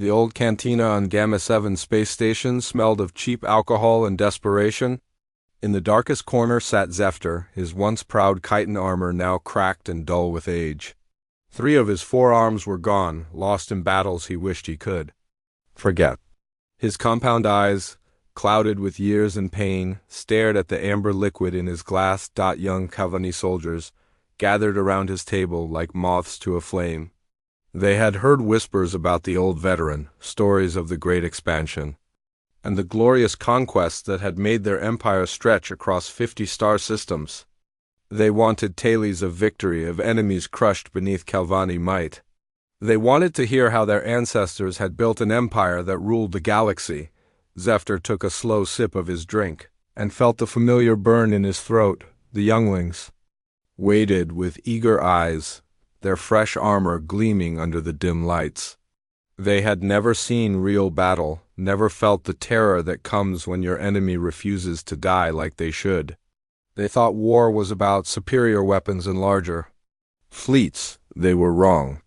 The old cantina on Gamma 7 space station smelled of cheap alcohol and desperation. In the darkest corner sat Zefter, his once proud chitin armor now cracked and dull with age. 3 of his 4 arms were gone, lost in battles he wished he could forget. His compound eyes, clouded with years and pain, stared at the amber liquid in his glass. Young Kavani soldiers gathered around his table like moths to a flame. They had heard whispers about the old veteran, stories of the great expansion, and the glorious conquests that had made their empire stretch across 50 star systems. They wanted tales of victory, of enemies crushed beneath Kalvani might. They wanted to hear how their ancestors had built an empire that ruled the galaxy. Zefter took a slow sip of his drink, and felt the familiar burn in his throat. The younglings waited with eager eyes, their fresh armor gleaming under the dim lights. They had never seen real battle, never felt the terror that comes when your enemy refuses to die like they should. They thought war was about superior weapons and larger fleets. They were wrong.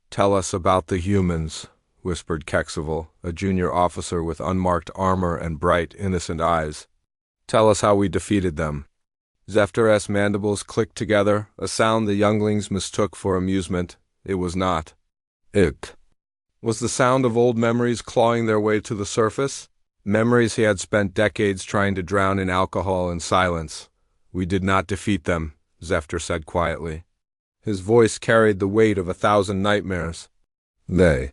"Tell us about the humans," whispered Kexival, a junior officer with unmarked armor and bright, innocent eyes. "Tell us how we defeated them." Zefter's mandibles clicked together, a sound the younglings mistook for amusement. It was not. It was the sound of old memories clawing their way to the surface, memories he had spent decades trying to drown in alcohol and silence. "We did not defeat them," Zefter said quietly. His voice carried the weight of 1,000 nightmares. "They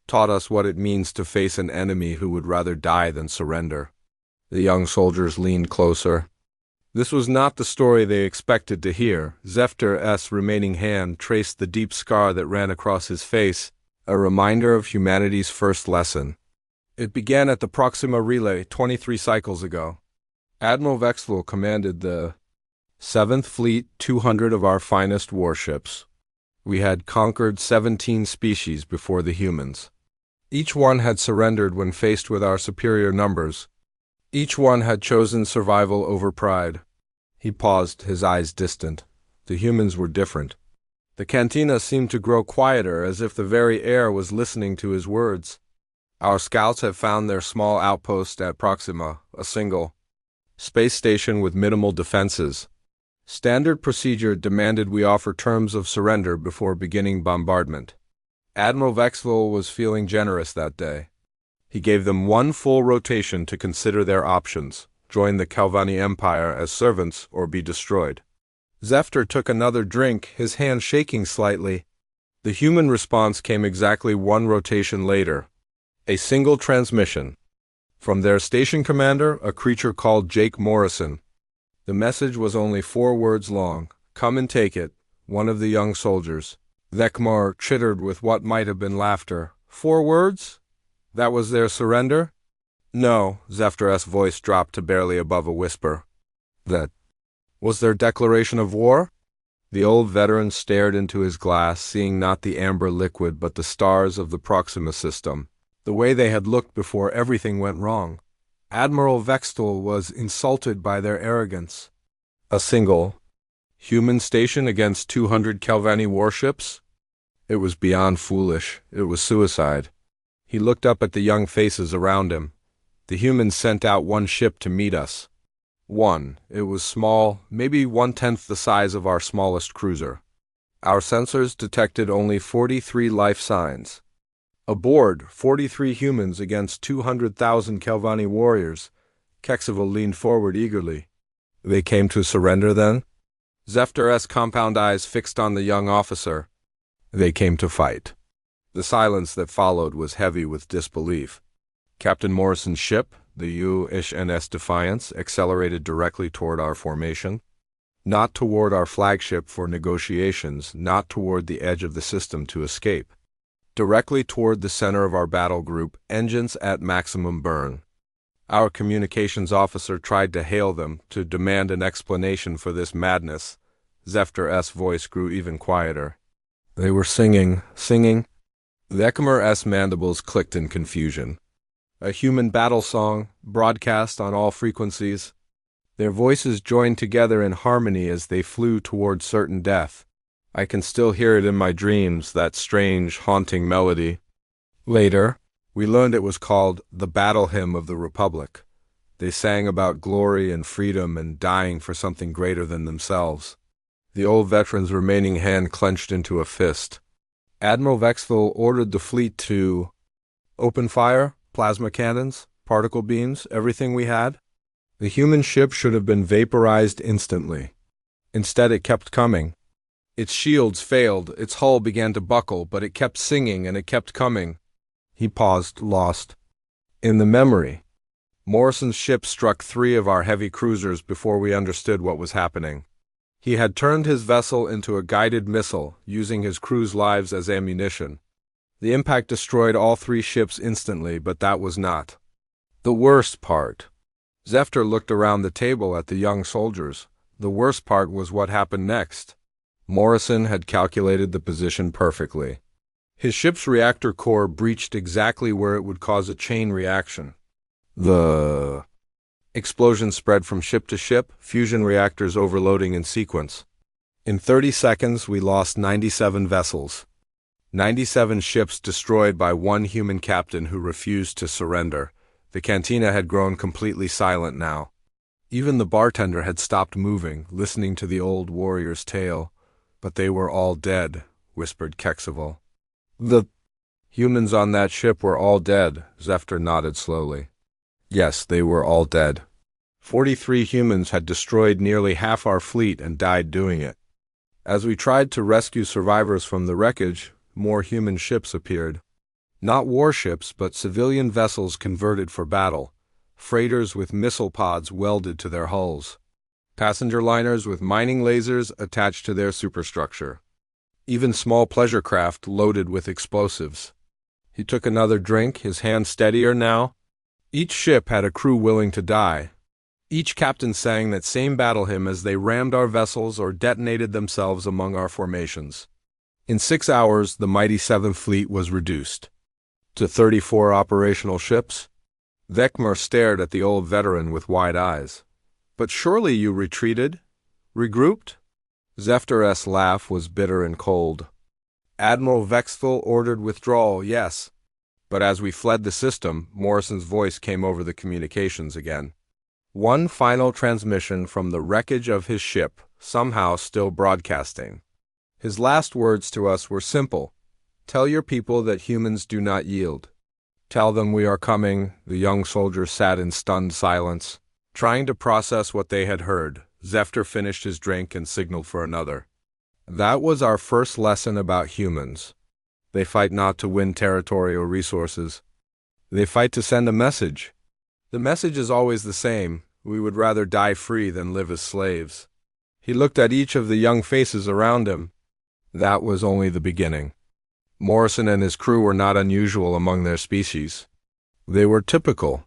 taught us what it means to face an enemy who would rather die than surrender." The young soldiers leaned closer. This was not the story they expected to hear. Zefter's remaining hand traced the deep scar that ran across his face, a reminder of humanity's first lesson. It began at the Proxima Relay 23 cycles ago. Admiral Vexel commanded the 7th Fleet, 200 of our finest warships. We had conquered 17 species before the humans. Each one had surrendered when faced with our superior numbers. Each one had chosen survival over pride. He paused, his eyes distant. The humans were different. The cantina seemed to grow quieter, as if the very air was listening to his words. "Our scouts have found their small outpost at Proxima, a single space station with minimal defenses. Standard procedure demanded we offer terms of surrender before beginning bombardment." Admiral Vexel was feeling generous that day. He gave them 1 full rotation to consider their options: join the Kalvani Empire as servants or be destroyed. Zefter took another drink, his hand shaking slightly. The human response came exactly 1 rotation later. A single transmission. From their station commander, a creature called Jake Morrison. The message was only 4 words long. "Come and take it," one of the young soldiers. Vekmar chittered with what might have been laughter. 4 words? That was their surrender? No, Zefter's voice dropped to barely above a whisper. That was their declaration of war? The old veteran stared into his glass, seeing not the amber liquid but the stars of the Proxima system, the way they had looked before everything went wrong. Admiral Vextel was insulted by their arrogance. A single human station against 200 Kalvani warships? It was beyond foolish. It was suicide. He looked up at the young faces around him. The humans sent out 1 ship to meet us. 1. It was small, maybe 1/10 the size of our smallest cruiser. Our sensors detected only 43 life signs. Aboard, 43 humans against 200,000 Kalvani warriors. Kexival leaned forward eagerly. They came to surrender then? Zefter's compound eyes fixed on the young officer. They came to fight. The silence that followed was heavy with disbelief. Captain Morrison's ship, the UHNS Defiance, accelerated directly toward our formation. Not toward our flagship for negotiations, not toward the edge of the system to escape. Directly toward the center of our battle group, engines at maximum burn. Our communications officer tried to hail them, to demand an explanation for this madness. Zefter's voice grew even quieter. They were singing. Vekmar's mandibles clicked in confusion. A human battle song, broadcast on all frequencies. Their voices joined together in harmony as they flew toward certain death. I can still hear it in my dreams, that strange, haunting melody. Later, we learned it was called the Battle Hymn of the Republic. They sang about glory and freedom and dying for something greater than themselves. The old veteran's remaining hand clenched into a fist. Admiral Vexville ordered the fleet to open fire, plasma cannons, particle beams, everything we had. The human ship should have been vaporized instantly. Instead, it kept coming. Its shields failed, its hull began to buckle, but it kept singing and it kept coming. He paused, lost. In the memory, Morrison's ship struck 3 of our heavy cruisers before we understood what was happening. He had turned his vessel into a guided missile, using his crew's lives as ammunition. The impact destroyed all 3 ships instantly, but that was not the worst part. Zefter looked around the table at the young soldiers. The worst part was what happened next. Morrison had calculated the position perfectly. His ship's reactor core breached exactly where it would cause a chain reaction. The explosion spread from ship to ship, fusion reactors overloading in sequence. In 30 seconds, we lost 97 vessels. 97 ships destroyed by 1 human captain who refused to surrender. The cantina had grown completely silent now. Even the bartender had stopped moving, listening to the old warrior's tale. But they were all dead, whispered Kexival. The humans on that ship were all dead, Zefter nodded slowly. Yes, they were all dead. 43 humans had destroyed nearly half our fleet and died doing it. As we tried to rescue survivors from the wreckage, more human ships appeared. Not warships, but civilian vessels converted for battle, freighters with missile pods welded to their hulls, passenger liners with mining lasers attached to their superstructure, even small pleasure craft loaded with explosives. He took another drink, his hand steadier now. Each ship had a crew willing to die. Each captain sang that same battle hymn as they rammed our vessels or detonated themselves among our formations. In 6 hours, the mighty 7th Fleet was reduced to 34 operational ships. Vekmar stared at the old veteran with wide eyes. But surely you retreated? Regrouped? Zefter's laugh was bitter and cold. Admiral Vexville ordered withdrawal, yes. But as we fled the system, Morrison's voice came over the communications again. One final transmission from the wreckage of his ship, somehow still broadcasting. His last words to us were simple. Tell your people that humans do not yield. Tell them we are coming. The young soldiers sat in stunned silence, trying to process what they had heard. Zefter finished his drink and signaled for another. That was our first lesson about humans. They fight not to win territory or resources. They fight to send a message. The message is always the same. We would rather die free than live as slaves. He looked at each of the young faces around him. That was only the beginning. Morrison and his crew were not unusual among their species. They were typical.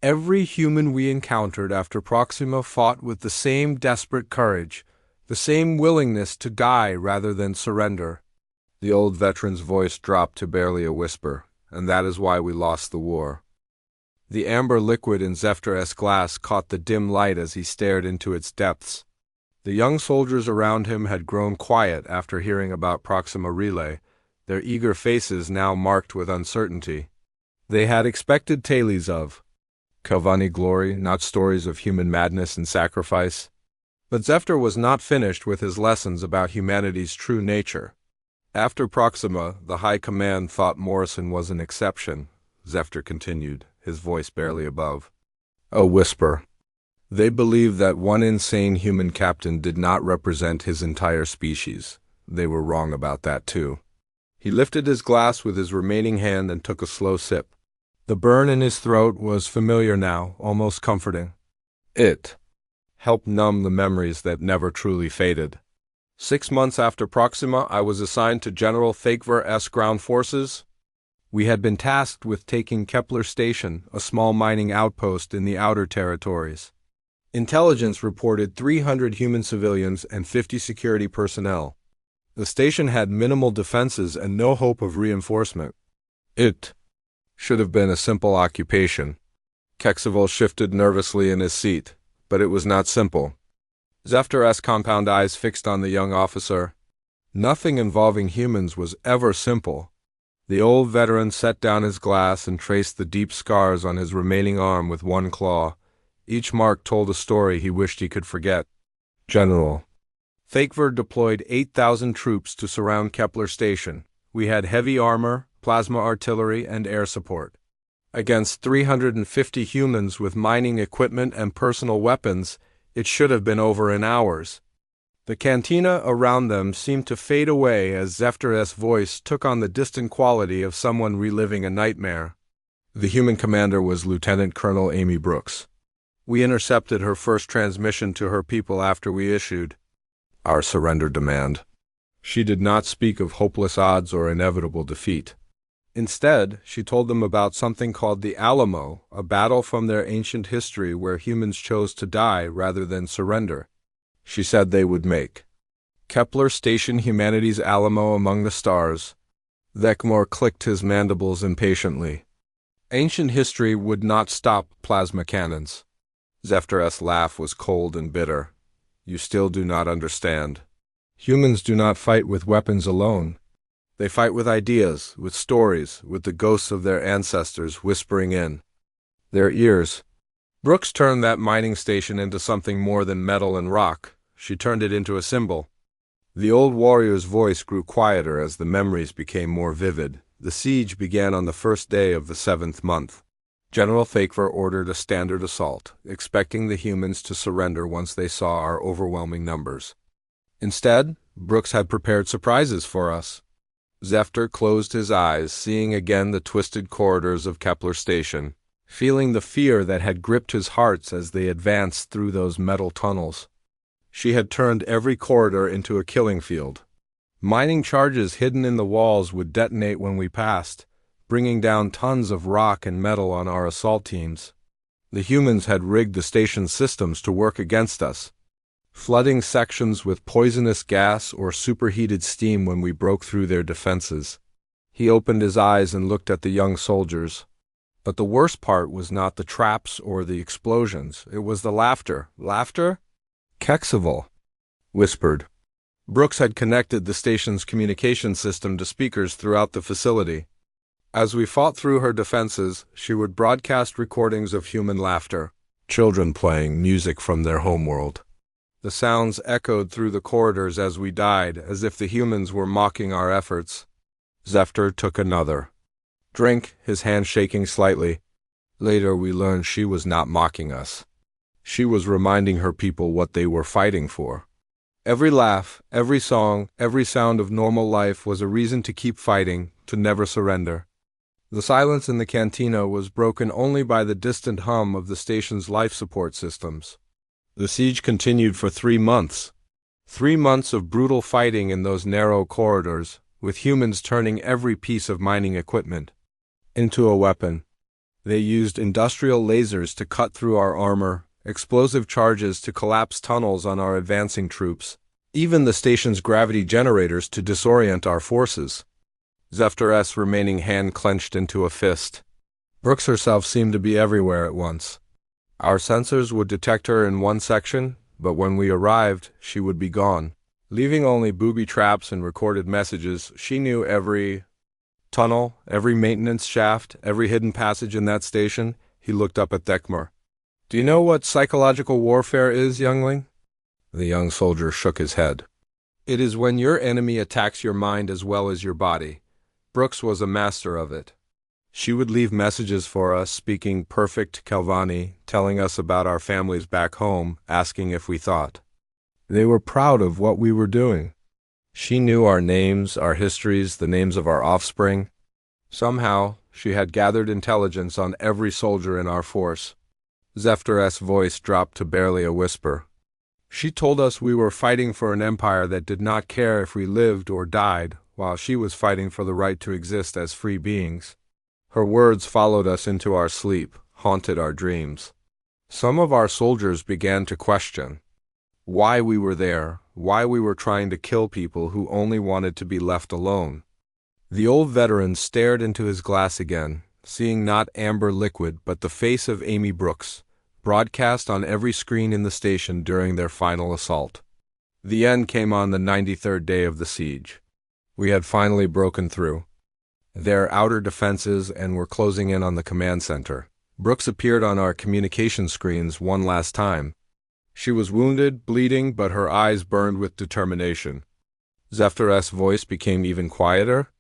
Every human we encountered after Proxima fought with the same desperate courage, the same willingness to die rather than surrender. The old veteran's voice dropped to barely a whisper, and that is why we lost the war. The amber liquid in Zefter's glass caught the dim light as he stared into its depths. The young soldiers around him had grown quiet after hearing about Proxima Relay, their eager faces now marked with uncertainty. They had expected tales of Kalvani glory, not stories of human madness and sacrifice. But Zefter was not finished with his lessons about humanity's true nature. After Proxima, the High Command thought Morrison was an exception, Zefter continued, his voice barely above a whisper. They believed that one insane human captain did not represent his entire species. They were wrong about that too. He lifted his glass with his remaining hand and took a slow sip. The burn in his throat was familiar now, almost comforting. It helped numb the memories that never truly faded. 6 months after Proxima, I was assigned to General Thakver's ground forces. We had been tasked with taking Kepler Station, a small mining outpost in the outer territories. Intelligence reported 300 human civilians and 50 security personnel. The station had minimal defenses and no hope of reinforcement. It should have been a simple occupation. Kexival shifted nervously in his seat, but it was not simple. Zefter's compound eyes fixed on the young officer. Nothing involving humans was ever simple. The old veteran set down his glass and traced the deep scars on his remaining arm with one claw. Each mark told a story he wished he could forget. General. Thakver deployed 8,000 troops to surround Kepler Station. We had heavy armor, plasma artillery, and air support. Against 350 humans with mining equipment and personal weapons, it should have been over in hours. The cantina around them seemed to fade away as Zefter's voice took on the distant quality of someone reliving a nightmare. The human commander was Lieutenant Colonel Amy Brooks. We intercepted her first transmission to her people after we issued our surrender demand. She did not speak of hopeless odds or inevitable defeat. Instead, she told them about something called the Alamo, a battle from their ancient history where humans chose to die rather than surrender. She said they would make Kepler Station humanity's Alamo among the stars. Thekmor clicked his mandibles impatiently. Ancient history would not stop plasma cannons. Zefter's laugh was cold and bitter. You still do not understand. Humans do not fight with weapons alone. They fight with ideas, with stories, with the ghosts of their ancestors whispering in their ears. Brooks turned that mining station into something more than metal and rock. She turned it into a symbol. The old warrior's voice grew quieter as the memories became more vivid. The siege began on the first day of the 7th month. General Thakver ordered a standard assault, expecting the humans to surrender once they saw our overwhelming numbers. Instead, Brooks had prepared surprises for us. Zefter closed his eyes, seeing again the twisted corridors of Kepler Station, feeling the fear that had gripped his heart as they advanced through those metal tunnels. She had turned every corridor into a killing field. Mining charges hidden in the walls would detonate when we passed, bringing down tons of rock and metal on our assault teams. The humans had rigged the station's systems to work against us, flooding sections with poisonous gas or superheated steam when we broke through their defenses. He opened his eyes and looked at the young soldiers. But the worst part was not the traps or the explosions. It was the laughter. Laughter? Kexival whispered. Brooks had connected the station's communication system to speakers throughout the facility. As we fought through her defenses, she would broadcast recordings of human laughter, children playing music from their homeworld. The sounds echoed through the corridors as we died, as if the humans were mocking our efforts. Zefter took another drink, his hand shaking slightly. Later we learned she was not mocking us. She was reminding her people what they were fighting for. Every laugh, every song, every sound of normal life was a reason to keep fighting, to never surrender. The silence in the cantina was broken only by the distant hum of the station's life support systems. The siege continued for 3 months. 3 months of brutal fighting in those narrow corridors, with humans turning every piece of mining equipment into a weapon. They used industrial lasers to cut through our armor, explosive charges to collapse tunnels on our advancing troops, even the station's gravity generators to disorient our forces. Zefter's remaining hand clenched into a fist. Brooks herself seemed to be everywhere at once. Our sensors would detect her in one section, but when we arrived, she would be gone. Leaving only booby traps and recorded messages, she knew every tunnel, every maintenance shaft, every hidden passage in that station. He looked up at Thekmor. Do you know what psychological warfare is, youngling? The young soldier shook his head. It is when your enemy attacks your mind as well as your body. Brooks was a master of it. She would leave messages for us, speaking perfect Kalvani, telling us about our families back home, asking if we thought they were proud of what we were doing. She knew our names, our histories, the names of our offspring. Somehow, she had gathered intelligence on every soldier in our force. Zefter's voice dropped to barely a whisper. She told us we were fighting for an empire that did not care if we lived or died, while she was fighting for the right to exist as free beings. Her words followed us into our sleep, haunted our dreams. Some of our soldiers began to question why we were there, why we were trying to kill people who only wanted to be left alone. The old veteran stared into his glass again, seeing not amber liquid but the face of Amy Brooks, broadcast on every screen in the station during their final assault. The end came on the 93rd day of the siege. We had finally broken through. their outer defenses and were closing in on the command center. Brooks appeared on our communication screens one last time. She was wounded, bleeding, but her eyes burned with determination. Zephyr's voice became even quieter.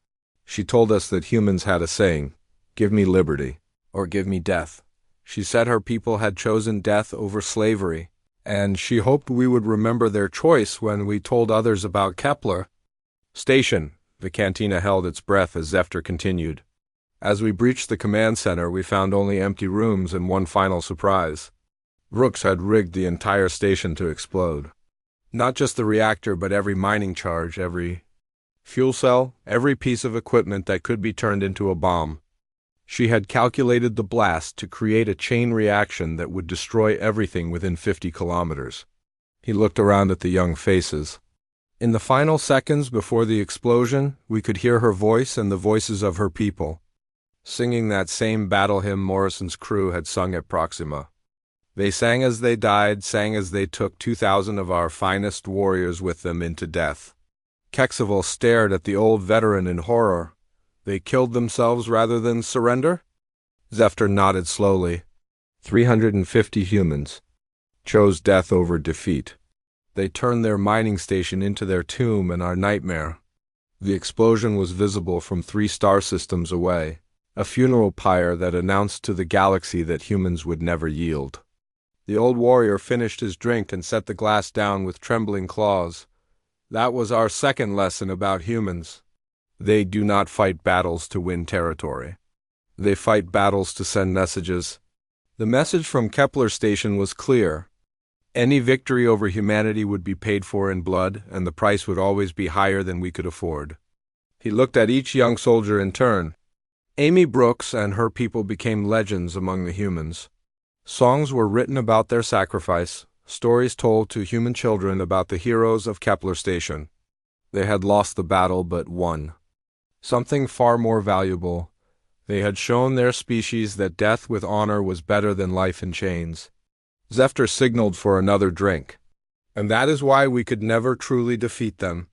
She told us that humans had a saying, "Give me liberty, or give me death." She said her people had chosen death over slavery, and she hoped we would remember their choice when we told others about Kepler. Station. The cantina held its breath as Zephyr continued. As we breached the command center, we found only empty rooms and one final surprise. Brooks had rigged the entire station to explode. Not just the reactor, but every mining charge, every fuel cell, every piece of equipment that could be turned into a bomb. She had calculated the blast to create a chain reaction that would destroy everything within 50 kilometers. He looked around at the young faces. In the final seconds before the explosion, we could hear her voice and the voices of her people, singing that same battle hymn Morrison's crew had sung at Proxima. They sang as they died, sang as they took 2,000 of our finest warriors with them into death. Kexival stared at the old veteran in horror. They killed themselves rather than surrender? Zephyr nodded slowly. 350 humans chose death over defeat. They turned their mining station into their tomb and our nightmare. The explosion was visible from 3 star systems away, a funeral pyre that announced to the galaxy that humans would never yield. The old warrior finished his drink and set the glass down with trembling claws. That was our second lesson about humans. They do not fight battles to win territory. They fight battles to send messages. The message from Kepler Station was clear. Any victory over humanity would be paid for in blood, and the price would always be higher than we could afford. He looked at each young soldier in turn. Amy Brooks and her people became legends among the humans. Songs were written about their sacrifice, stories told to human children about the heroes of Kepler Station. They had lost the battle but won. Something far more valuable. They had shown their species that death with honor was better than life in chains. Zephyr signaled for another drink. And that is why we could never truly defeat them.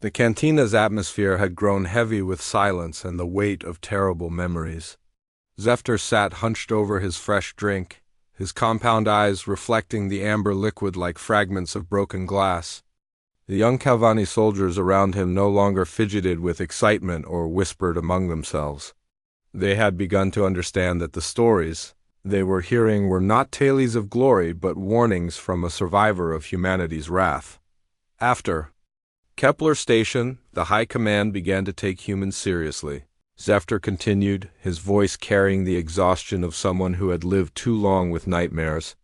The cantina's atmosphere had grown heavy with silence and the weight of terrible memories. Zephyr sat hunched over his fresh drink, his compound eyes reflecting the amber liquid like fragments of broken glass. The young Calvani soldiers around him no longer fidgeted with excitement or whispered among themselves. They had begun to understand that the stories they were hearing were not tales of glory but warnings from a survivor of humanity's wrath. After Kepler Station, the High Command began to take humans seriously. Zephyr continued, his voice carrying the exhaustion of someone who had lived too long with nightmares.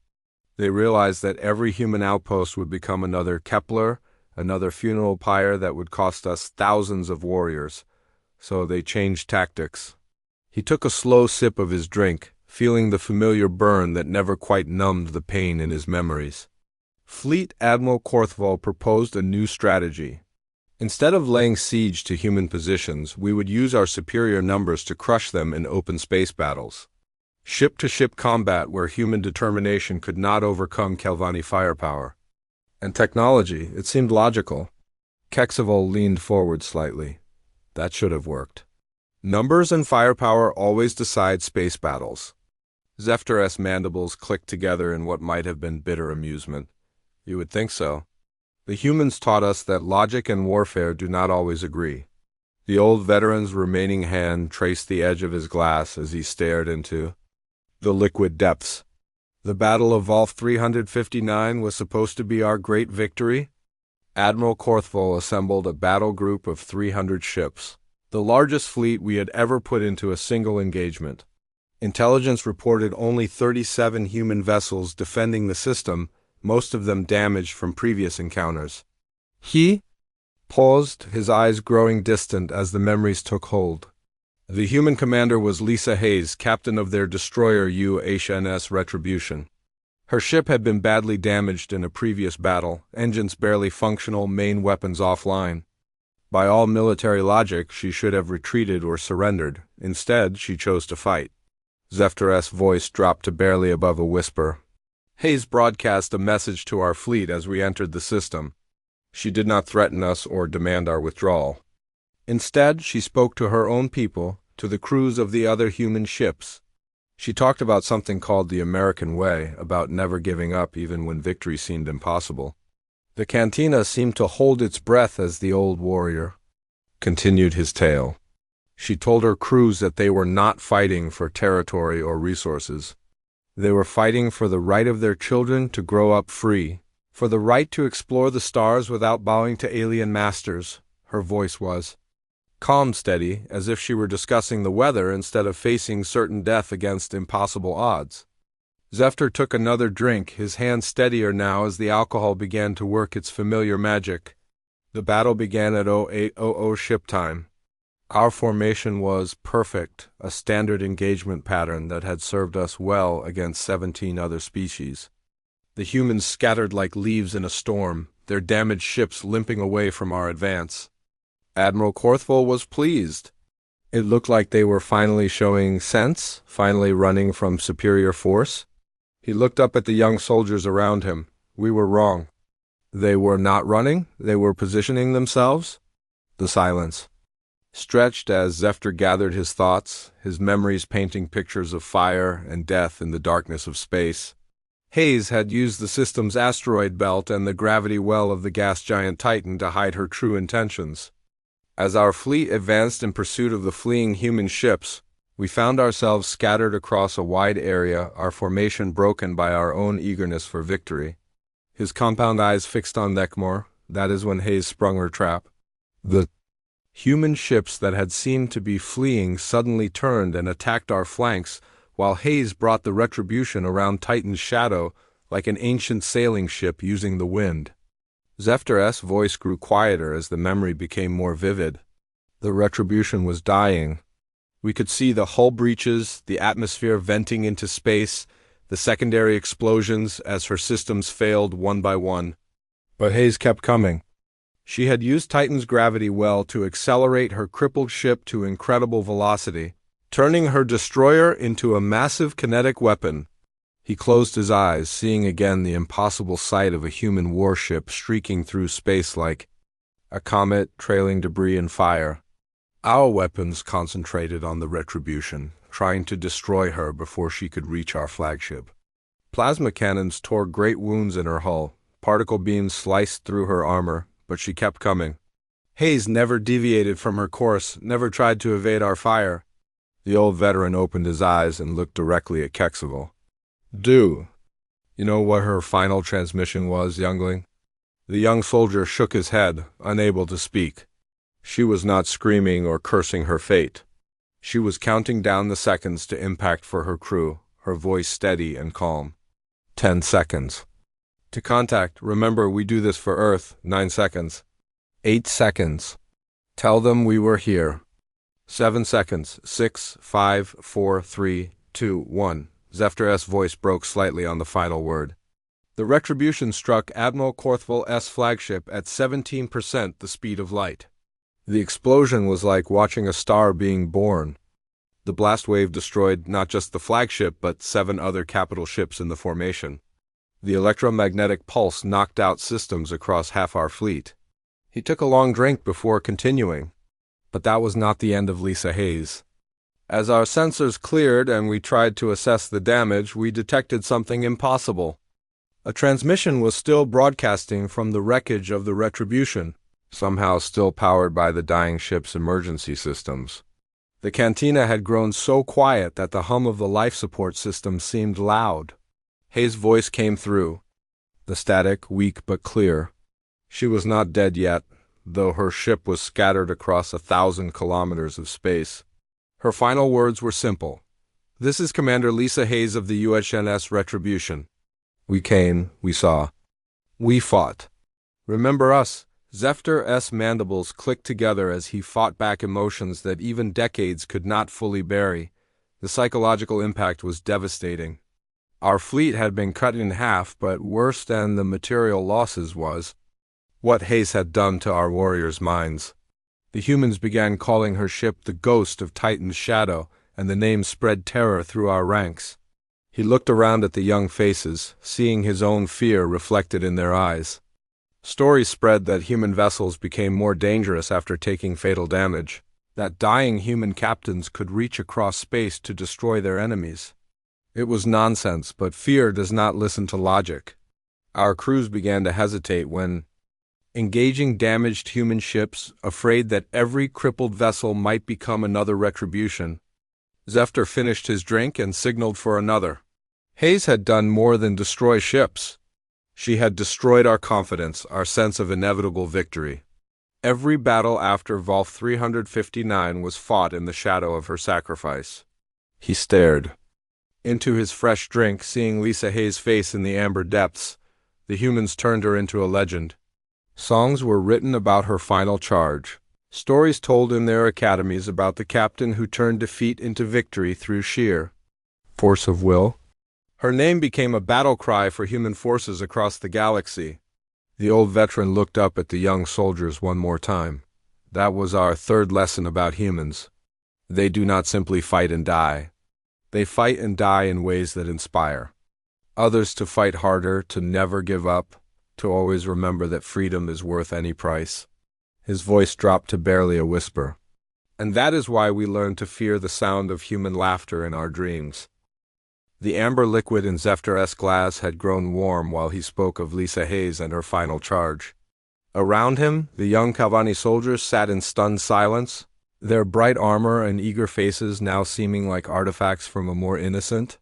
They realized that every human outpost would become another Kepler, another funeral pyre that would cost us thousands of warriors. So they changed tactics. He took a slow sip of his drink, feeling the familiar burn that never quite numbed the pain in his memories. Fleet Admiral Korthval proposed a new strategy. Instead of laying siege to human positions, we would use our superior numbers to crush them in open space battles. Ship-to-ship combat where human determination could not overcome Calvani firepower. And technology, it seemed logical. Kexival leaned forward slightly. That should have worked. Numbers and firepower always decide space battles. Zephyr's mandibles clicked together in what might have been bitter amusement. You would think so. The humans taught us that logic and warfare do not always agree. The old veteran's remaining hand traced the edge of his glass as he stared into the liquid depths. The Battle of Volf 359 was supposed to be our great victory. Admiral Korthval assembled a battle group of 300 ships, the largest fleet we had ever put into a single engagement. Intelligence reported only 37 human vessels defending the system, most of them damaged from previous encounters. He paused, his eyes growing distant as the memories took hold. The human commander was Lisa Hayes, captain of their destroyer UHMS Retribution. Her ship had been badly damaged in a previous battle, engines barely functional, main weapons offline. By all military logic, she should have retreated or surrendered. Instead, she chose to fight. Zephyr's voice dropped to barely above a whisper. Hayes broadcast a message to our fleet as we entered the system. She did not threaten us or demand our withdrawal. Instead, she spoke to her own people, to the crews of the other human ships. She talked about something called the American way, about never giving up even when victory seemed impossible. The cantina seemed to hold its breath as the old warrior continued his tale. She told her crews that they were not fighting for territory or resources. They were fighting for the right of their children to grow up free, for the right to explore the stars without bowing to alien masters. Her voice was calm, steady, as if she were discussing the weather instead of facing certain death against impossible odds. Zefter took another drink, his hand steadier now as the alcohol began to work its familiar magic. The battle began at 0800 ship time. Our formation was perfect, a standard engagement pattern that had served us well against 17 other species. The humans scattered like leaves in a storm, their damaged ships limping away from our advance. Admiral Korthvol was pleased. It looked like they were finally showing sense, finally running from superior force. He looked up at the young soldiers around him. We were wrong. They were not running, they were positioning themselves. The silence stretched as Zefter gathered his thoughts, his memories painting pictures of fire and death in the darkness of space. Hayes had used the system's asteroid belt and the gravity well of the gas giant Titan to hide her true intentions. As our fleet advanced in pursuit of the fleeing human ships, we found ourselves scattered across a wide area, our formation broken by our own eagerness for victory. His compound eyes fixed on Neckmore. That is when Hayes sprung her trap. The human ships that had seemed to be fleeing suddenly turned and attacked our flanks, while Hayes brought the retribution around Titan's shadow like an ancient sailing ship using the wind. Zefter's voice grew quieter as the memory became more vivid. The retribution was dying. We could see the hull breaches, the atmosphere venting into space, the secondary explosions as her systems failed one by one. But Hayes kept coming. She had used Titan's gravity well to accelerate her crippled ship to incredible velocity, turning her destroyer into a massive kinetic weapon. He closed his eyes, seeing again the impossible sight of a human warship streaking through space like a comet trailing debris and fire. Our weapons concentrated on the retribution, trying to destroy her before she could reach our flagship. Plasma cannons tore great wounds in her hull. Particle beams sliced through her armor, but she kept coming. Hayes never deviated from her course, never tried to evade our fire. The old veteran opened his eyes and looked directly at Kexival. You know what her final transmission was, youngling? The young soldier shook his head, unable to speak. She was not screaming or cursing her fate. She was counting down the seconds to impact for her crew, her voice steady and calm. 10 seconds. To contact, remember we do this for Earth, 9 seconds. 8 seconds. Tell them we were here. 7 seconds. 6, 5, 4, 3, 2, 1. Zefter's voice broke slightly on the final word. The retribution struck Admiral Korthvol's flagship at 17% the speed of light. The explosion was like watching a star being born. The blast wave destroyed not just the flagship but 7 other capital ships in the formation. The electromagnetic pulse knocked out systems across half our fleet. He took a long drink before continuing. But that was not the end of Lisa Hayes. As our sensors cleared and we tried to assess the damage, we detected something impossible. A transmission was still broadcasting from the wreckage of the Retribution, somehow still powered by the dying ship's emergency systems. The cantina had grown so quiet that the hum of the life support system seemed loud. Hayes' voice came through, the static weak but clear. She was not dead yet, though her ship was scattered across 1,000 kilometers of space. Her final words were simple. This is Commander Lisa Hayes of the UHNS Retribution. We came, we saw. We fought. Remember us? Zefter's mandibles clicked together as he fought back emotions that even decades could not fully bury. The psychological impact was devastating. Our fleet had been cut in half, but worse than the material losses was what Hayes had done to our warriors' minds. The humans began calling her ship the ghost of Titan's shadow, and the name spread terror through our ranks. He looked around at the young faces, seeing his own fear reflected in their eyes. Stories spread that human vessels became more dangerous after taking fatal damage, that dying human captains could reach across space to destroy their enemies. It was nonsense, but fear does not listen to logic. Our crews began to hesitate when, engaging damaged human ships, afraid that every crippled vessel might become another retribution. Zephyr finished his drink and signaled for another. Hayes had done more than destroy ships. She had destroyed our confidence, our sense of inevitable victory. Every battle after Vol 359 was fought in the shadow of her sacrifice. He stared into his fresh drink, seeing Lisa Hayes' face in the amber depths. The humans turned her into a legend. Songs were written about her final charge. Stories told in their academies about the captain who turned defeat into victory through sheer force of will. Her name became a battle cry for human forces across the galaxy. The old veteran looked up at the young soldiers one more time. That was our third lesson about humans. They do not simply fight and die. They fight and die in ways that inspire others to fight harder, to never give up, to always remember that freedom is worth any price. His voice dropped to barely a whisper. And that is why we learn to fear the sound of human laughter in our dreams. The amber liquid in Zephyr's glass had grown warm while he spoke of Lisa Hayes and her final charge. Around him, the young Calvani soldiers sat in stunned silence, their bright armor and eager faces now seeming like artifacts from a more innocent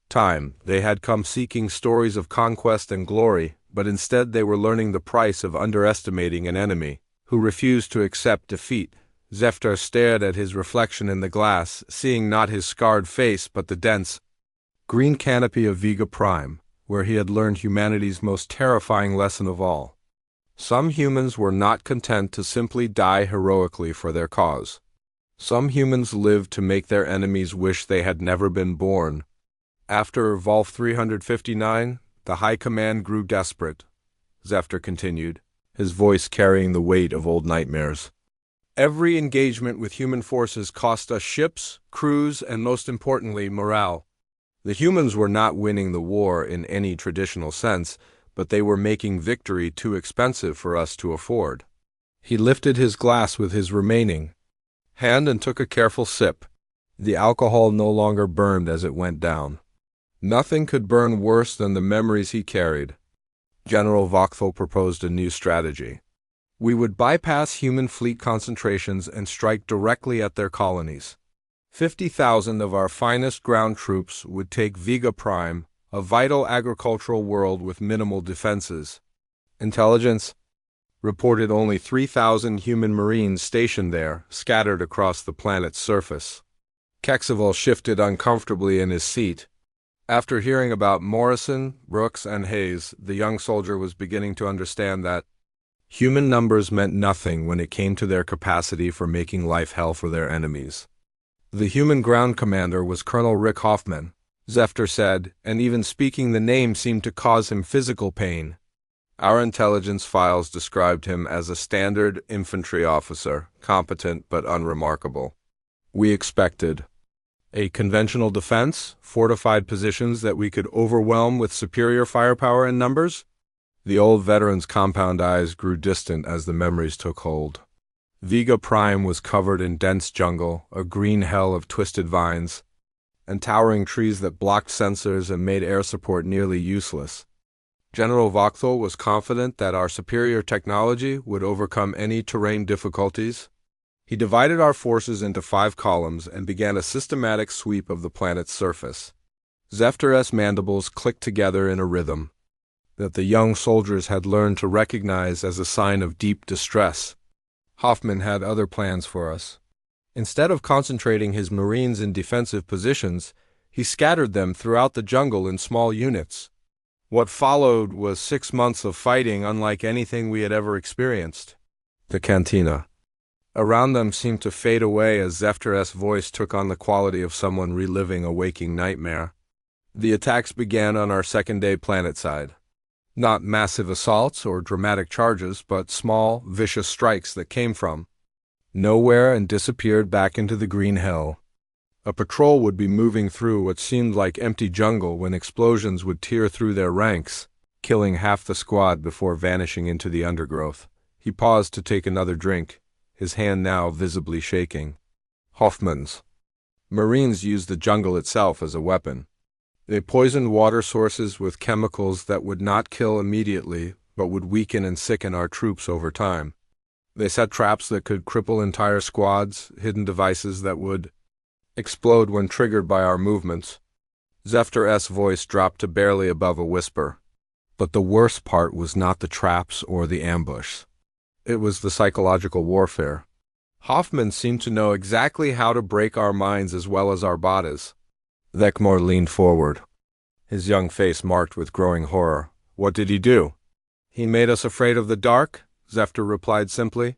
time. They had come seeking stories of conquest and glory, but instead they were learning the price of underestimating an enemy who refused to accept defeat. Zephyr stared at his reflection in the glass, seeing not his scarred face but the dense green canopy of Vega Prime, where he had learned humanity's most terrifying lesson of all. Some humans were not content to simply die heroically for their cause. Some humans lived to make their enemies wish they had never been born. After Vol 359, the High Command grew desperate. Zephyr continued, his voice carrying the weight of old nightmares. Every engagement with human forces cost us ships, crews, and most importantly, morale. The humans were not winning the war in any traditional sense, but they were making victory too expensive for us to afford. He lifted his glass with his remaining hand and took a careful sip. The alcohol no longer burned as it went down. Nothing could burn worse than the memories he carried. General Vauxhall proposed a new strategy. We would bypass human fleet concentrations and strike directly at their colonies. 50,000 of our finest ground troops would take Vega Prime, a vital agricultural world with minimal defenses. Intelligence reported only 3,000 human marines stationed there, scattered across the planet's surface. Kexival shifted uncomfortably in his seat. After hearing about Morrison, Brooks, and Hayes, the young soldier was beginning to understand that human numbers meant nothing when it came to their capacity for making life hell for their enemies. The human ground commander was Colonel Rick Hoffman, Zephyr said, and even speaking the name seemed to cause him physical pain. Our intelligence files described him as a standard infantry officer, competent but unremarkable. We expected a conventional defense, fortified positions that we could overwhelm with superior firepower and numbers. The old veteran's compound eyes grew distant as the memories took hold. Vega Prime was covered in dense jungle, a green hell of twisted vines, and towering trees that blocked sensors and made air support nearly useless. General Vauxhall was confident that our superior technology would overcome any terrain difficulties. He divided our forces into 5 columns and began a systematic sweep of the planet's surface. Zephyr's mandibles clicked together in a rhythm that the young soldiers had learned to recognize as a sign of deep distress. Hoffman had other plans for us. Instead of concentrating his Marines in defensive positions, he scattered them throughout the jungle in small units. What followed was 6 months of fighting unlike anything we had ever experienced. The cantina around them seemed to fade away as Zephyr's voice took on the quality of someone reliving a waking nightmare. The attacks began on our second-day planet side. Not massive assaults or dramatic charges, but small, vicious strikes that came from nowhere and disappeared back into the green hell. A patrol would be moving through what seemed like empty jungle when explosions would tear through their ranks. killing half the squad before vanishing into the undergrowth. He paused to take another drink, his hand now visibly shaking. Hoffman's Marines used the jungle itself as a weapon. They poisoned water sources with chemicals that would not kill immediately, but would weaken and sicken our troops over time. They set traps that could cripple entire squads, hidden devices that would explode when triggered by our movements. Zefter's voice dropped to barely above a whisper. But the worst part was not the traps or the ambush. It was the psychological warfare. Hoffman seemed to know exactly how to break our minds as well as our bodies. Thekmor leaned forward, his young face marked with growing horror. What did he do? He made us afraid of the dark, Zefter replied simply.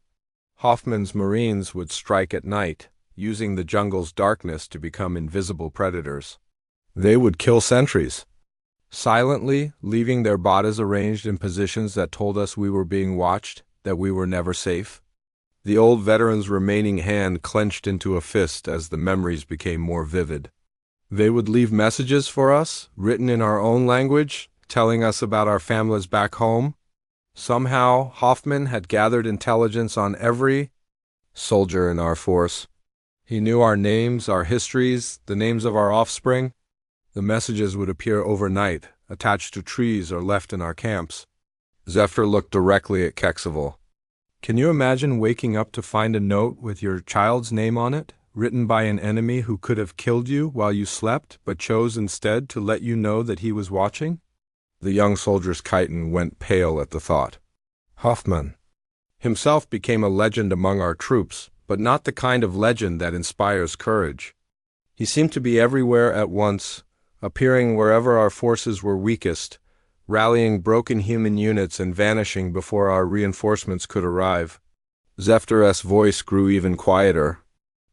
Hoffman's Marines would strike at night, using the jungle's darkness to become invisible predators. They would kill sentries, silently, leaving their bodies arranged in positions that told us we were being watched, that we were never safe. The old veteran's remaining hand clenched into a fist as the memories became more vivid. They would leave messages for us, written in our own language, telling us about our families back home. Somehow, Hoffman had gathered intelligence on every soldier in our force. He knew our names, our histories, the names of our offspring. The messages would appear overnight, attached to trees or left in our camps. Zefter looked directly at Kexival. Can you imagine waking up to find a note with your child's name on it, written by an enemy who could have killed you while you slept, but chose instead to let you know that he was watching? The young soldier's chitin went pale at the thought. Hoffman himself became a legend among our troops, but not the kind of legend that inspires courage. He seemed to be everywhere at once, appearing wherever our forces were weakest, rallying broken human units and vanishing before our reinforcements could arrive. Zefter's voice grew even quieter.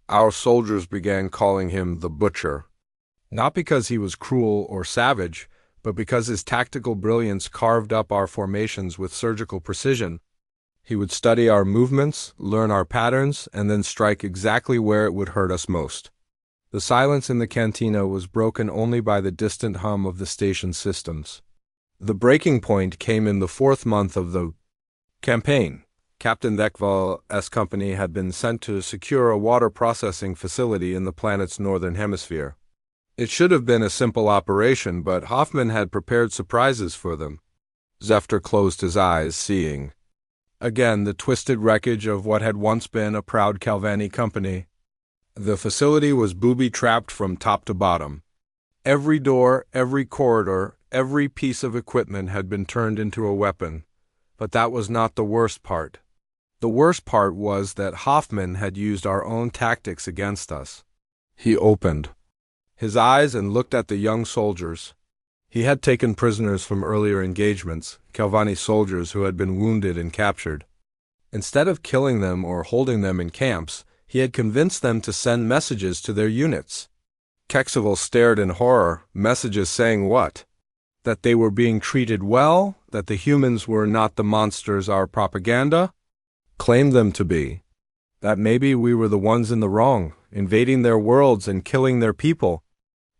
Our soldiers began calling him the Butcher, not because he was cruel or savage, but because his tactical brilliance carved up our formations with surgical precision. He would study our movements, learn our patterns, and then strike exactly where it would hurt us most. The silence in the cantina was broken only by the distant hum of the station systems. The breaking point came in the 4th month of the campaign. Captain Thekval's company had been sent to secure a water processing facility in the planet's northern hemisphere. It should have been a simple operation, but Hoffman had prepared surprises for them. Zefter closed his eyes, seeing again the twisted wreckage of what had once been a proud Calvani company. The facility was booby-trapped from top to bottom. Every door, every corridor, every piece of equipment had been turned into a weapon. But that was not the worst part. The worst part was that Hoffman had used our own tactics against us. He opened his eyes and looked at the young soldiers. He had taken prisoners from earlier engagements, Calvani soldiers who had been wounded and captured. Instead of killing them or holding them in camps, he had convinced them to send messages to their units. Kexival stared in horror. Messages saying what? That they were being treated well, that the humans were not the monsters our propaganda claimed them to be, that maybe we were the ones in the wrong, invading their worlds and killing their people.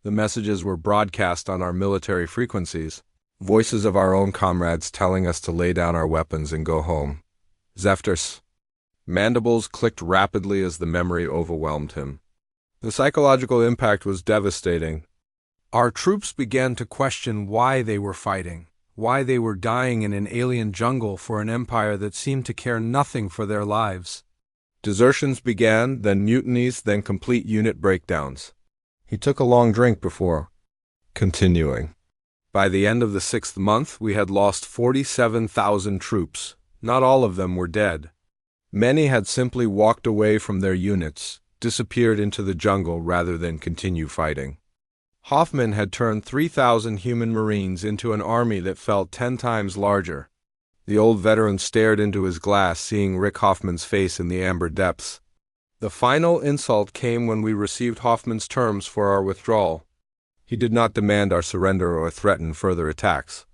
The messages were broadcast on our military frequencies, voices of our own comrades telling us to lay down our weapons and go home. Zefter's mandibles clicked rapidly as the memory overwhelmed him. The psychological impact was devastating. Our troops began to question why they were fighting, why they were dying in an alien jungle for an empire that seemed to care nothing for their lives. Desertions began, then mutinies, then complete unit breakdowns. He took a long drink before continuing. By the end of the 6th month, we had lost 47,000 troops. Not all of them were dead. Many had simply walked away from their units, disappeared into the jungle rather than continue fighting. Hoffman had turned 3,000 human Marines into an army that felt 10 times larger. The old veteran stared into his glass, seeing Rick Hoffman's face in the amber depths. The final insult came when we received Hoffman's terms for our withdrawal. He did not demand our surrender or threaten further attacks.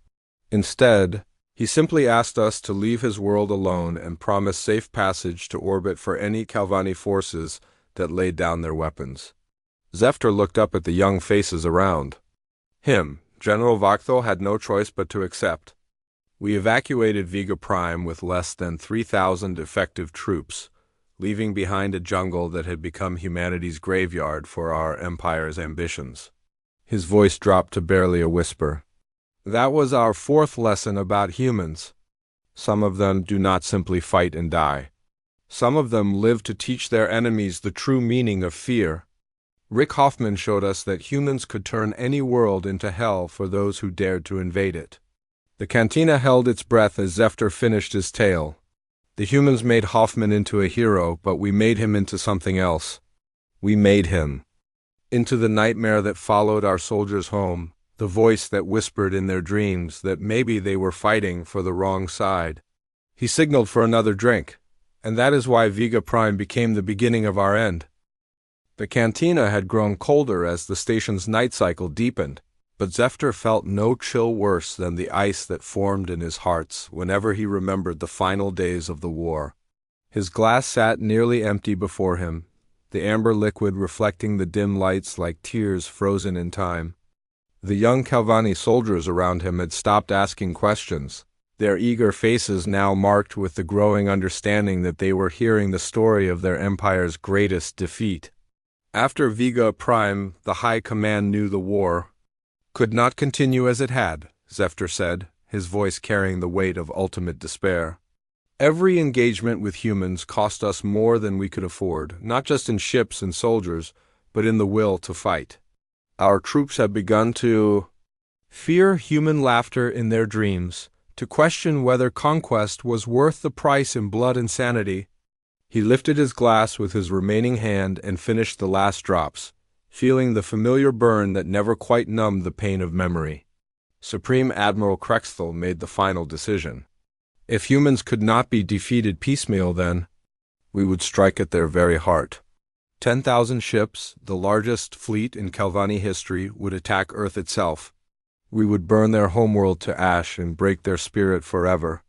Instead, he simply asked us to leave his world alone and promised safe passage to orbit for any Calvani forces that laid down their weapons. Zefter looked up at the young faces around him. General Vakthal had no choice but to accept. We evacuated Vega Prime with less than 3,000 effective troops, leaving behind a jungle that had become humanity's graveyard for our empire's ambitions. His voice dropped to barely a whisper. That was our fourth lesson about humans. Some of them do not simply fight and die. Some of them live to teach their enemies the true meaning of fear. Rick Hoffman showed us that humans could turn any world into hell for those who dared to invade it. The cantina held its breath as Zephyr finished his tale. The humans made Hoffman into a hero, but we made him into something else. We made him into the nightmare that followed our soldiers home, the voice that whispered in their dreams that maybe they were fighting for the wrong side. He signaled for another drink, and that is why Vega Prime became the beginning of our end. The cantina had grown colder as the station's night cycle deepened, but Zephyr felt no chill worse than the ice that formed in his heart whenever he remembered the final days of the war. His glass sat nearly empty before him, the amber liquid reflecting the dim lights like tears frozen in time. The young Calvani soldiers around him had stopped asking questions, their eager faces now marked with the growing understanding that they were hearing the story of their empire's greatest defeat. After Vega Prime, the High Command knew the war could not continue as it had, Zephyr said, his voice carrying the weight of ultimate despair. Every engagement with humans cost us more than we could afford, not just in ships and soldiers, but in the will to fight. Our troops had begun to fear human laughter in their dreams, to question whether conquest was worth the price in blood and sanity. He lifted his glass with his remaining hand and finished the last drops, feeling the familiar burn that never quite numbed the pain of memory. Supreme Admiral Krexthal made the final decision. If humans could not be defeated piecemeal, then we would strike at their very heart. 10,000 ships, the largest fleet in Calvani history, would attack Earth itself. We would burn their homeworld to ash and break their spirit forever.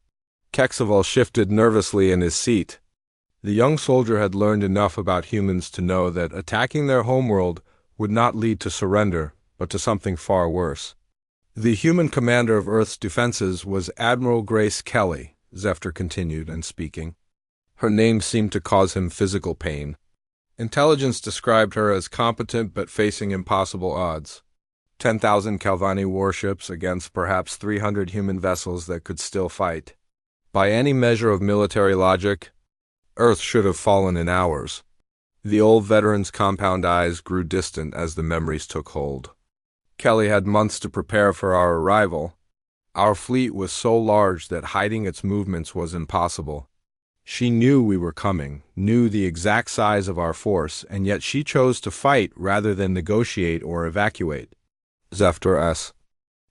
Krexthal shifted nervously in his seat. The young soldier had learned enough about humans to know that attacking their homeworld would not lead to surrender, but to something far worse. The human commander of Earth's defenses was Admiral Grace Kelly, Zephyr continued, and speaking. Her name seemed to cause him physical pain. Intelligence described her as competent but facing impossible odds. 10,000 Calvani warships against perhaps 300 human vessels that could still fight. By any measure of military logic, Earth should have fallen in hours. The old veteran's compound eyes grew distant as the memories took hold. Kelly had months to prepare for our arrival. Our fleet was so large that hiding its movements was impossible. She knew we were coming, knew the exact size of our force, and yet she chose to fight rather than negotiate or evacuate. Zephyr's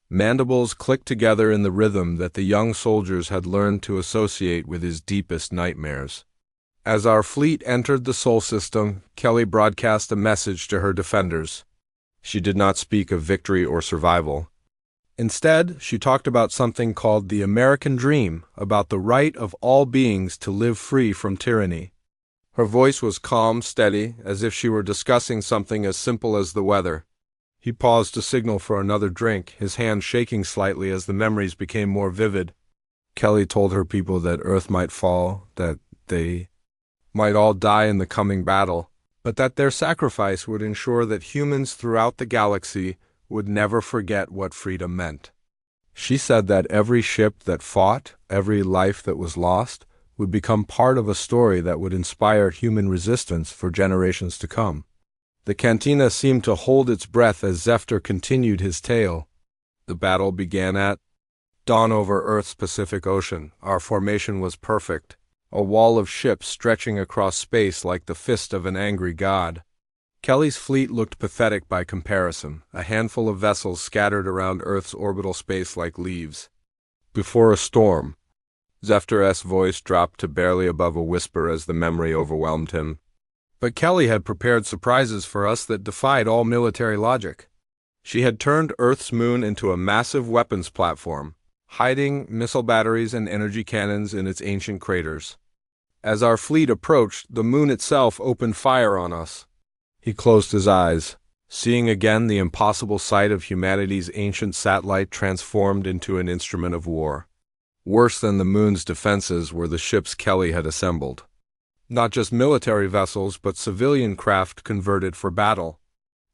mandibles clicked together in the rhythm that the young soldiers had learned to associate with his deepest nightmares. As our fleet entered the Sol system, Kelly broadcast a message to her defenders. She did not speak of victory or survival. Instead, she talked about something called the American Dream, about the right of all beings to live free from tyranny. Her voice was calm, steady, as if she were discussing something as simple as the weather. He paused to signal for another drink, his hand shaking slightly as the memories became more vivid. Kelly told her people that Earth might fall, that they might all die in the coming battle, but that their sacrifice would ensure that humans throughout the galaxy would never forget what freedom meant. She said that every ship that fought, every life that was lost, would become part of a story that would inspire human resistance for generations to come. The cantina seemed to hold its breath as Zephyr continued his tale. The battle began at dawn over Earth's Pacific Ocean. Our formation was perfect, a wall of ships stretching across space like the fist of an angry god. Kelly's fleet looked pathetic by comparison, a handful of vessels scattered around Earth's orbital space like leaves. Before a storm, Zephyr's voice dropped to barely above a whisper as the memory overwhelmed him. But Kelly had prepared surprises for us that defied all military logic. She had turned Earth's moon into a massive weapons platform, hiding missile batteries and energy cannons in its ancient craters. As our fleet approached, the moon itself opened fire on us. He closed his eyes, seeing again the impossible sight of humanity's ancient satellite transformed into an instrument of war. Worse than the moon's defenses were the ships Kelly had assembled. Not just military vessels, but civilian craft converted for battle.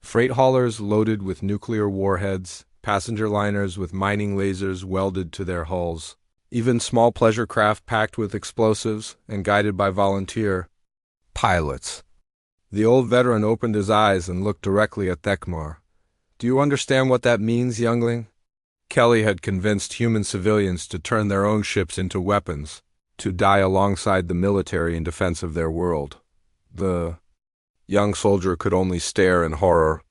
Freight haulers loaded with nuclear warheads, passenger liners with mining lasers welded to their hulls, even small pleasure craft packed with explosives and guided by volunteer pilots. The old veteran opened his eyes and looked directly at Thekmar. "Do you understand what that means, youngling?" Kelly had convinced human civilians to turn their own ships into weapons, to die alongside the military in defense of their world. The young soldier could only stare in horror.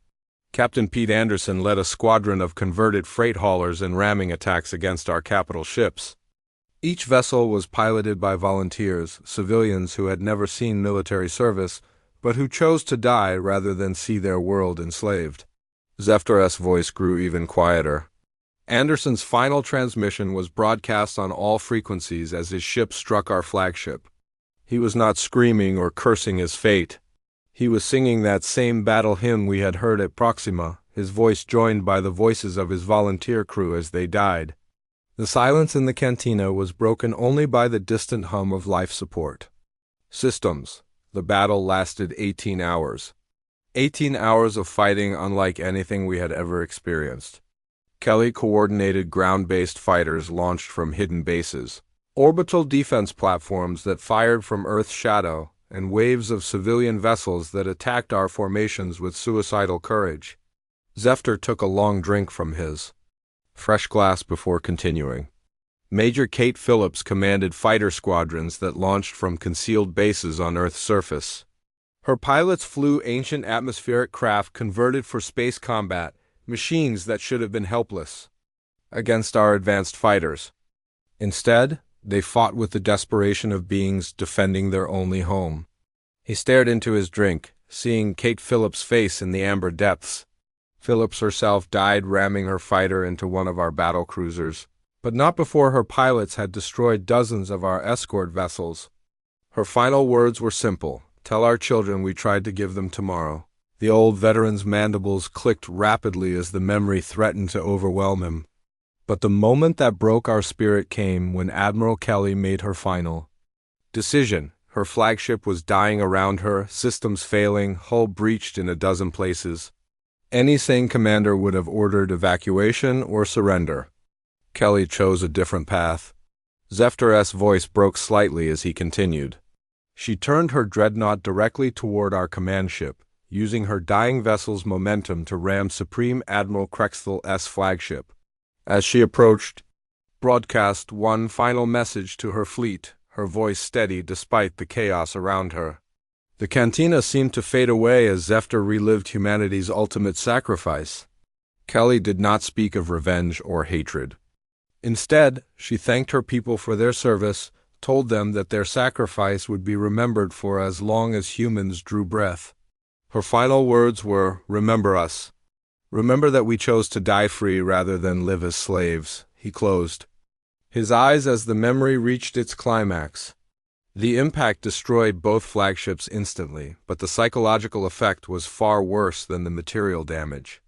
Captain Pete Anderson led a squadron of converted freight haulers in ramming attacks against our capital ships. Each vessel was piloted by volunteers, civilians who had never seen military service, but who chose to die rather than see their world enslaved. Zeftar's voice grew even quieter. Anderson's final transmission was broadcast on all frequencies as his ship struck our flagship. He was not screaming or cursing his fate. He was singing that same battle hymn we had heard at Proxima, his voice joined by the voices of his volunteer crew as they died. The silence in the cantina was broken only by the distant hum of life support. Systems. The battle lasted 18 hours. 18 hours of fighting unlike anything we had ever experienced. Kelly coordinated ground-based fighters launched from hidden bases, orbital defense platforms that fired from Earth's shadow, and waves of civilian vessels that attacked our formations with suicidal courage. Zeftar took a long drink from his fresh glass before continuing. Major Kate Phillips commanded fighter squadrons that launched from concealed bases on Earth's surface. Her pilots flew ancient atmospheric craft converted for space combat, machines that should have been helpless against our advanced fighters. Instead, they fought with the desperation of beings defending their only home. He stared into his drink, seeing Kate Phillips' face in the amber depths. Phillips herself died ramming her fighter into one of our battle cruisers, but not before her pilots had destroyed dozens of our escort vessels. Her final words were simple: "Tell our children we tried to give them tomorrow." The old veteran's mandibles clicked rapidly as the memory threatened to overwhelm him. But the moment that broke our spirit came when Admiral Kelly made her final decision. Her flagship was dying around her, systems failing, hull breached in a dozen places. Any sane commander would have ordered evacuation or surrender. Kelly chose a different path. Zeftar's voice broke slightly as he continued. She turned her dreadnought directly toward our command ship, using her dying vessel's momentum to ram Supreme Admiral Krexthal's flagship. As she approached, broadcast one final message to her fleet, her voice steady despite the chaos around her. The cantina seemed to fade away as Zeftar relived humanity's ultimate sacrifice. Kelly did not speak of revenge or hatred. Instead, she thanked her people for their service, told them that their sacrifice would be remembered for as long as humans drew breath. Her final words were, "Remember us. Remember that we chose to die free rather than live as slaves," he closed, his eyes as the memory reached its climax. The impact destroyed both flagships instantly, but the psychological effect was far worse than the material damage.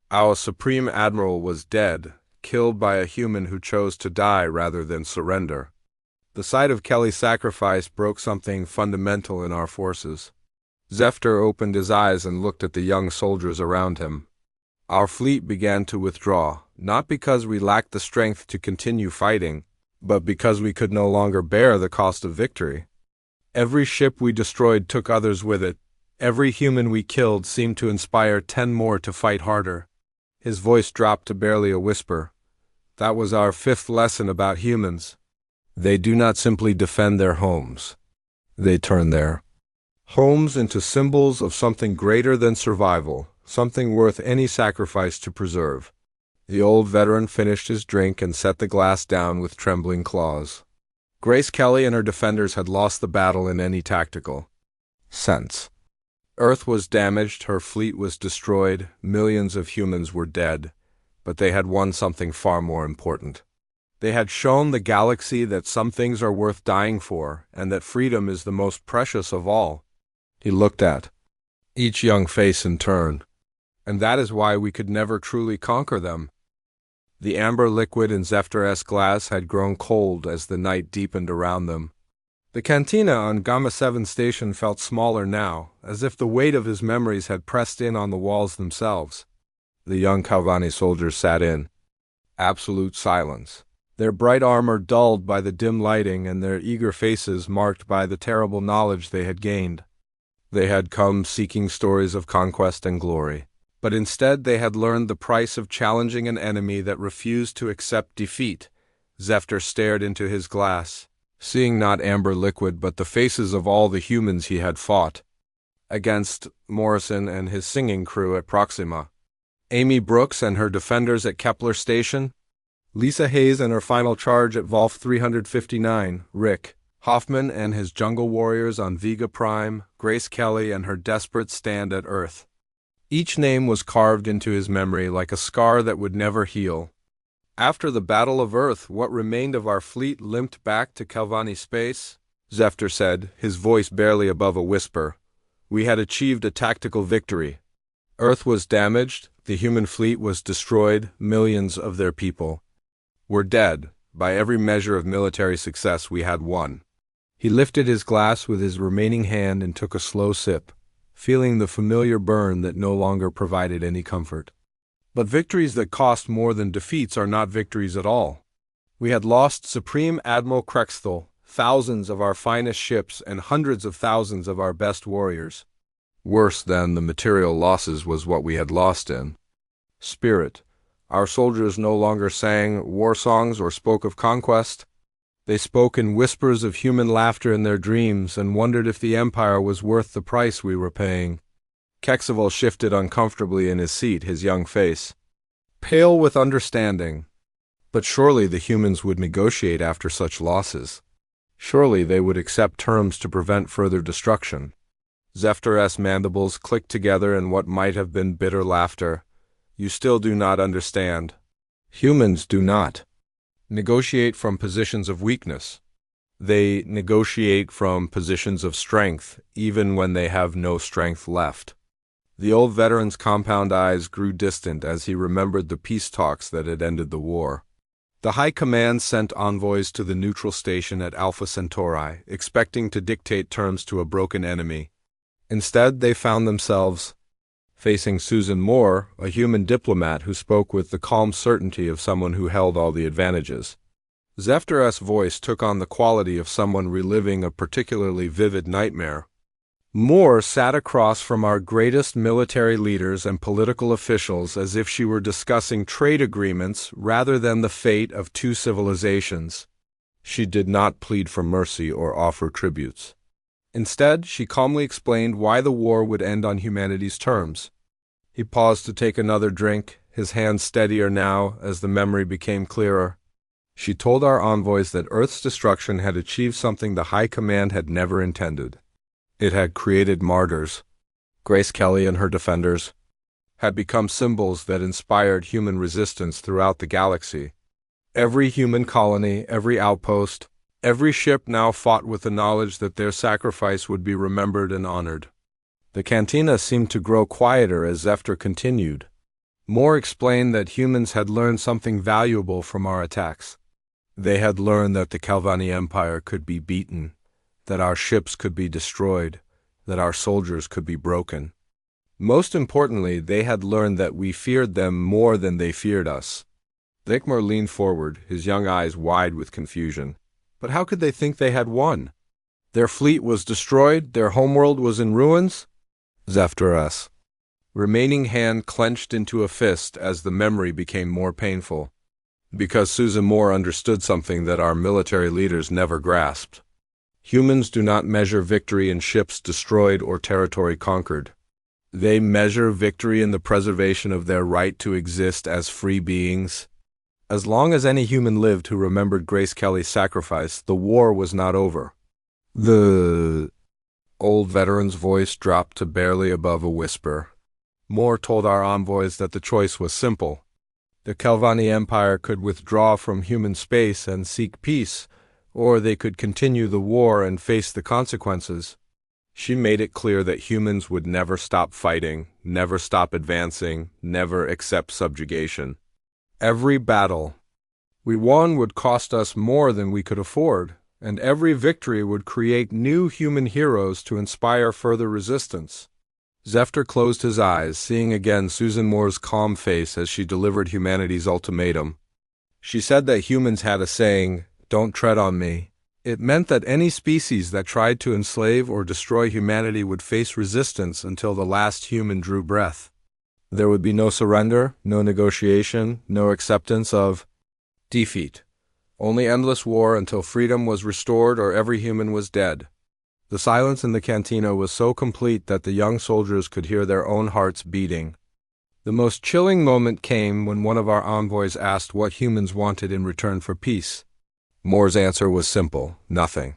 Our Supreme Admiral was dead, killed by a human who chose to die rather than surrender. The sight of Kelly's sacrifice broke something fundamental in our forces. Zeftar opened his eyes and looked at the young soldiers around him. Our fleet began to withdraw, not because we lacked the strength to continue fighting, but because we could no longer bear the cost of victory. Every ship we destroyed took others with it. Every human we killed seemed to inspire 10 more to fight harder. His voice dropped to barely a whisper. That was our 5th lesson about humans. They do not simply defend their homes. They turn their homes into symbols of something greater than survival, something worth any sacrifice to preserve. The old veteran finished his drink and set the glass down with trembling claws. Grace Kelly and her defenders had lost the battle in any tactical sense. Earth was damaged, her fleet was destroyed, millions of humans were dead, but they had won something far more important. They had shown the galaxy that some things are worth dying for, and that freedom is the most precious of all. He looked at each young face in turn. And that is why we could never truly conquer them. The amber liquid in Zephyr-S glass had grown cold as the night deepened around them. The cantina on Gamma 7 station felt smaller now, as if the weight of his memories had pressed in on the walls themselves. The young Calvani soldiers sat in absolute silence, their bright armor dulled by the dim lighting and their eager faces marked by the terrible knowledge they had gained. They had come seeking stories of conquest and glory, but instead they had learned the price of challenging an enemy that refused to accept defeat. Zephyr stared into his glass, seeing not amber liquid but the faces of all the humans he had fought against: Morrison and his singing crew at Proxima, Amy Brooks and her defenders at Kepler Station, Lisa Hayes and her final charge at Volf 359, Rick Hoffman and his jungle warriors on Vega Prime, Grace Kelly and her desperate stand at Earth. Each name was carved into his memory like a scar that would never heal. After the Battle of Earth, what remained of our fleet limped back to Calvani space, Zephyr said, his voice barely above a whisper. We had achieved a tactical victory. Earth was damaged, the human fleet was destroyed, millions of their people were dead. By every measure of military success, we had won. He lifted his glass with his remaining hand and took a slow sip, feeling the familiar burn that no longer provided any comfort. But victories that cost more than defeats are not victories at all. We had lost Supreme Admiral Krexthal, thousands of our finest ships, and hundreds of thousands of our best warriors. Worse than the material losses was what we had lost in spirit. Our soldiers no longer sang war songs or spoke of conquest. They spoke in whispers of human laughter in their dreams and wondered if the Empire was worth the price we were paying. Kexival shifted uncomfortably in his seat, his young face pale with understanding. But surely the humans would negotiate after such losses. Surely they would accept terms to prevent further destruction. Zephyr-S mandibles clicked together in what might have been bitter laughter. You still do not understand. Humans do not negotiate from positions of weakness. They negotiate from positions of strength, even when they have no strength left. The old veteran's compound eyes grew distant as he remembered the peace talks that had ended the war. The High Command sent envoys to the neutral station at Alpha Centauri, expecting to dictate terms to a broken enemy. Instead, they found themselves facing Susan Moore, a human diplomat who spoke with the calm certainty of someone who held all the advantages. Zephyr-S voice took on the quality of someone reliving a particularly vivid nightmare. Moore sat across from our greatest military leaders and political officials as if she were discussing trade agreements rather than the fate of two civilizations. She did not plead for mercy or offer tributes. Instead, she calmly explained why the war would end on humanity's terms. He paused to take another drink, his hands steadier now as the memory became clearer. She told our envoys that Earth's destruction had achieved something the High Command had never intended. It had created martyrs. Grace Kelly and her defenders had become symbols that inspired human resistance throughout the galaxy. Every human colony, every outpost, every ship now fought with the knowledge that their sacrifice would be remembered and honored. The cantina seemed to grow quieter as Zephyr continued. Moore explained that humans had learned something valuable from our attacks. They had learned that the Calvani Empire could be beaten, that our ships could be destroyed, that our soldiers could be broken. Most importantly, they had learned that we feared them more than they feared us. Thicmer leaned forward, his young eyes wide with confusion. But how could they think they had won? Their fleet was destroyed, their homeworld was in ruins? Zephyr-S remaining hand clenched into a fist as the memory became more painful. Because Susan Moore understood something that our military leaders never grasped. Humans do not measure victory in ships destroyed or territory conquered. They measure victory in the preservation of their right to exist as free beings. As long as any human lived who remembered Grace Kelly's sacrifice, the war was not over. The old veteran's voice dropped to barely above a whisper. Moore told our envoys that the choice was simple. The Calvani Empire could withdraw from human space and seek peace, or they could continue the war and face the consequences. She made it clear that humans would never stop fighting, never stop advancing, never accept subjugation. Every battle we won would cost us more than we could afford, and every victory would create new human heroes to inspire further resistance. Zephyr closed his eyes, seeing again Susan Moore's calm face as she delivered humanity's ultimatum. She said that humans had a saying, "Don't tread on me." It meant that any species that tried to enslave or destroy humanity would face resistance until the last human drew breath. There would be no surrender, no negotiation, no acceptance of defeat. Only endless war until freedom was restored or every human was dead. The silence in the cantina was so complete that the young soldiers could hear their own hearts beating. The most chilling moment came when one of our envoys asked what humans wanted in return for peace. Moore's answer was simple: nothing.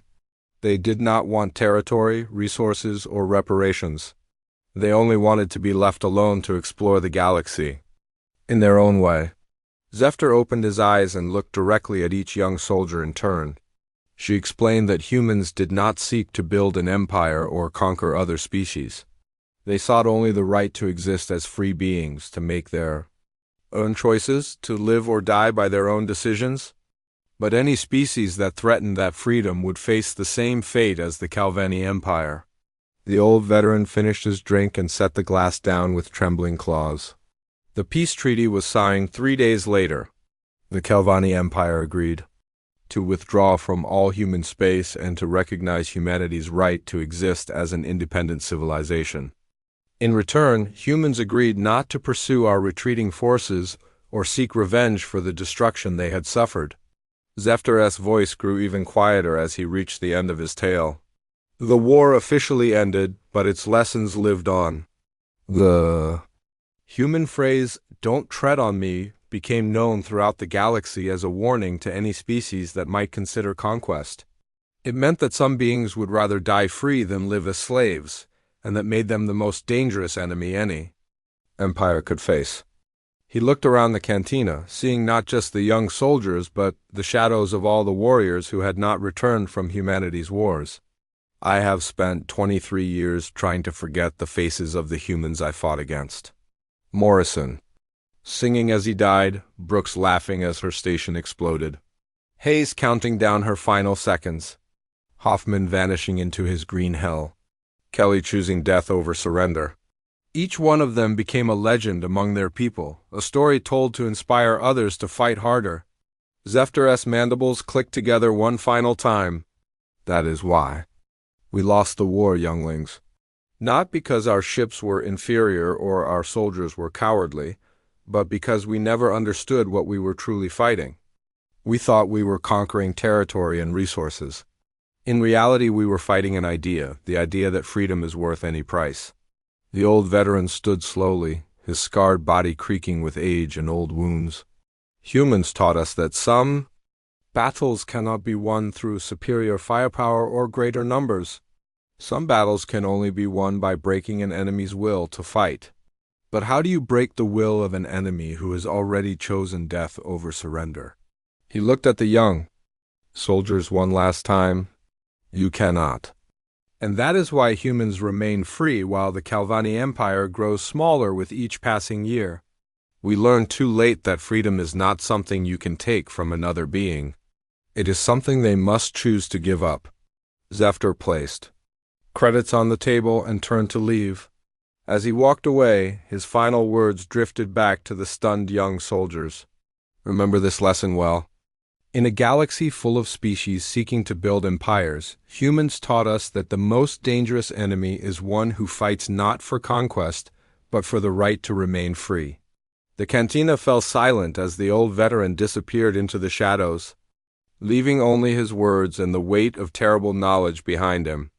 They did not want territory, resources, or reparations. They only wanted to be left alone to explore the galaxy in their own way. Zephyr opened his eyes and looked directly at each young soldier in turn. She explained that humans did not seek to build an empire or conquer other species. They sought only the right to exist as free beings, to make their own choices, to live or die by their own decisions. But any species that threatened that freedom would face the same fate as the Calvani Empire. The old veteran finished his drink and set the glass down with trembling claws. The peace treaty was signed 3 days later. The Calvani Empire agreed to withdraw from all human space and to recognize humanity's right to exist as an independent civilization. In return, humans agreed not to pursue our retreating forces or seek revenge for the destruction they had suffered. Zephyr's voice grew even quieter as he reached the end of his tale. The war officially ended, but its lessons lived on. The human phrase, "Don't tread on me," became known throughout the galaxy as a warning to any species that might consider conquest. It meant that some beings would rather die free than live as slaves, and that made them the most dangerous enemy any empire could face. He looked around the cantina, seeing not just the young soldiers, but the shadows of all the warriors who had not returned from humanity's wars. I have spent 23 years trying to forget the faces of the humans I fought against. Morrison, singing as he died, Brooks laughing as her station exploded. Hayes counting down her final seconds. Hoffman vanishing into his green hell. Kelly choosing death over surrender. Each one of them became a legend among their people, a story told to inspire others to fight harder. Zephyr's mandibles clicked together one final time. That is why we lost the war, younglings. Not because our ships were inferior or our soldiers were cowardly, but because we never understood what we were truly fighting. We thought we were conquering territory and resources. In reality, we were fighting an idea, the idea that freedom is worth any price. The old veteran stood slowly, his scarred body creaking with age and old wounds. Humans taught us that some battles cannot be won through superior firepower or greater numbers. Some battles can only be won by breaking an enemy's will to fight. But how do you break the will of an enemy who has already chosen death over surrender? He looked at the young soldiers one last time. You cannot. And that is why humans remain free while the Calvani Empire grows smaller with each passing year. We learned too late that freedom is not something you can take from another being. It is something they must choose to give up. Zephyr placed credits on the table and turned to leave. As he walked away, his final words drifted back to the stunned young soldiers. Remember this lesson well. In a galaxy full of species seeking to build empires, humans taught us that the most dangerous enemy is one who fights not for conquest, but for the right to remain free. The cantina fell silent as the old veteran disappeared into the shadows, leaving only his words and the weight of terrible knowledge behind him.